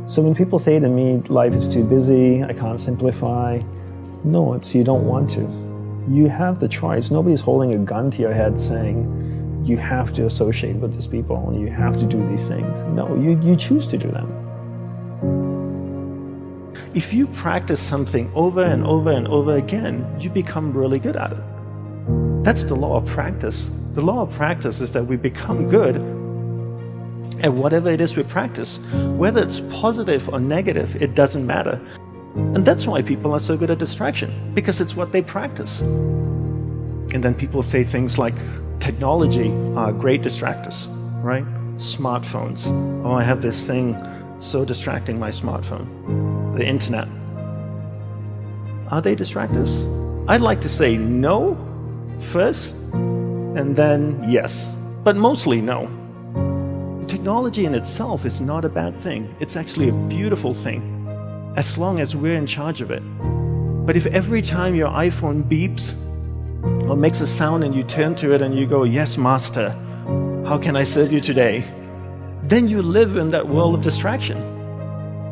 So when people say to me, life is too busy, I can't simplify, no, it's you don't want to. You have the choice. Nobody's holding a gun to your head saying, you have to associate with these people and you have to do these things. No, you choose to do them. If you practice something over and over and over again, you become really good at it. That's the law of practice. The law of practice is that we become good at whatever it is we practice. Whether it's positive or negative, it doesn't matter. And that's why people are so good at distraction, because it's what they practice. And then people say things like, technology are great distractors, right? Smartphones. Oh, I have this thing so distracting, my smartphone. The internet. Are they distractors? I'd like to say no first, and then yes, but mostly no. Technology in itself is not a bad thing. It's actually a beautiful thing, as long as we're in charge of it. But if every time your iPhone beeps or makes a sound and you turn to it and you go, yes, master, how can I serve you today? Then you live in that world of distraction.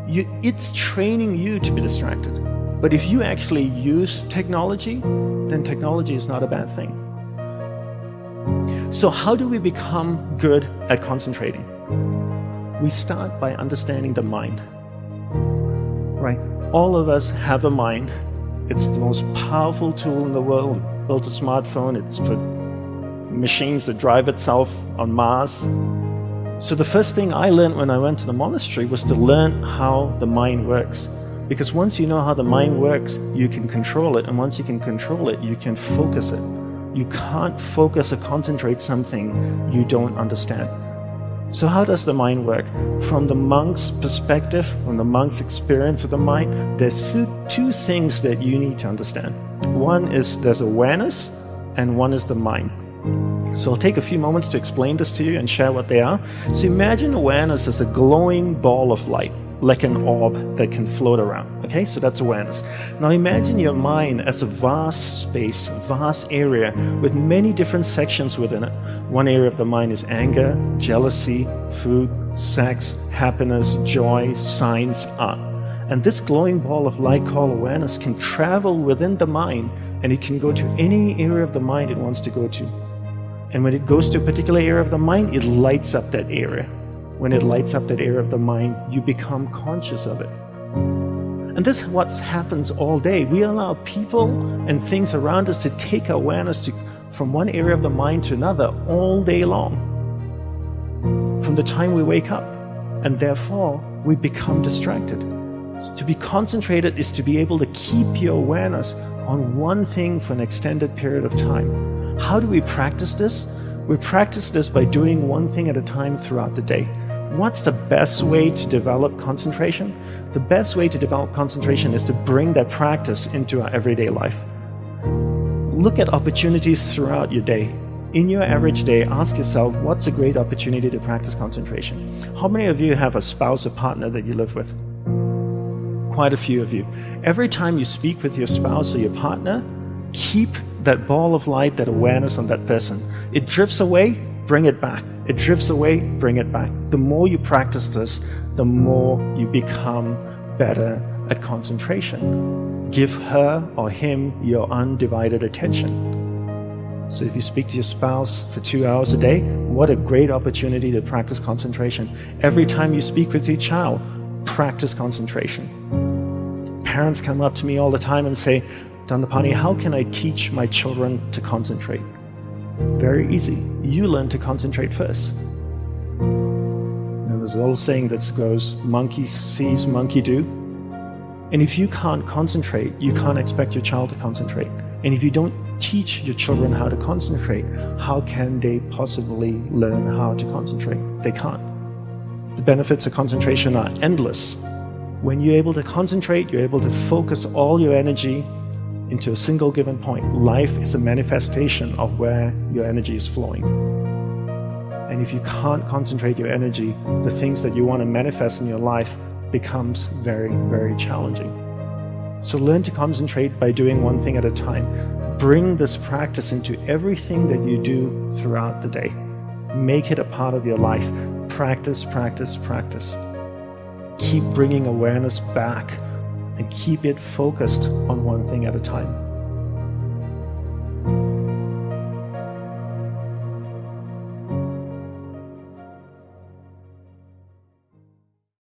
It's training you to be distracted. But if you actually use technology, then technology is not a bad thing. So how do we become good at concentrating? We start by understanding the mind. Right? All of us have a mind. It's the most powerful tool in the world. We built a smartphone, it's put machines that drive itself on Mars. So the first thing I learned when I went to the monastery was to learn how the mind works. Because once you know how the mind works, you can control it. And once you can control it, you can focus it. You can't focus or concentrate something you don't understand. So how does the mind work? From the monk's perspective, from the monk's experience of the mind, there's two things that you need to understand. One is there's awareness, and one is the mind. So I'll take a few moments to explain this to you and share what they are. So imagine awareness as a glowing ball of light, like an orb that can float around. Okay, so that's awareness. Now imagine your mind as a vast space, vast area with many different sections within it. One area of the mind is anger, jealousy, food, sex, happiness, joy, science, art. And this glowing ball of light called awareness can travel within the mind, and it can go to any area of the mind it wants to go to. And when it goes to a particular area of the mind, it lights up that area. When it lights up that area of the mind, you become conscious of it. And this is what happens all day. We allow people and things around us to take awareness from one area of the mind to another all day long, from the time we wake up. And therefore, we become distracted. So to be concentrated is to be able to keep your awareness on one thing for an extended period of time. How do we practice this? We practice this by doing one thing at a time throughout the day. What's the best way to develop concentration? The best way to develop concentration is to bring that practice into our everyday life. Look at opportunities throughout your day. In your average day, ask yourself, what's a great opportunity to practice concentration? How many of you have a spouse or partner that you live with? Quite a few of you. Every time you speak with your spouse or your partner, keep that ball of light, that awareness on that person. It drifts away, bring it back. It drifts away, bring it back. The more you practice this, the more you become better at concentration. Give her or him your undivided attention. So if you speak to your spouse for 2 hours a day, what a great opportunity to practice concentration. Every time you speak with your child, practice concentration. Parents come up to me all the time and say, Dandapani, how can I teach my children to concentrate? Very easy. You learn to concentrate first. And there's an old saying that goes, monkey sees, monkey do. And if you can't concentrate, you can't expect your child to concentrate. And if you don't teach your children how to concentrate, how can they possibly learn how to concentrate? They can't. The benefits of concentration are endless. When you're able to concentrate, you're able to focus all your energy into a single given point. Life is a manifestation of where your energy is flowing. And if you can't concentrate your energy, the things that you want to manifest in your life becomes very, very challenging. So learn to concentrate by doing one thing at a time. Bring this practice into everything that you do throughout the day. Make it a part of your life. Practice, practice, practice. keep bringing awareness back and keep it focused on one thing at a time.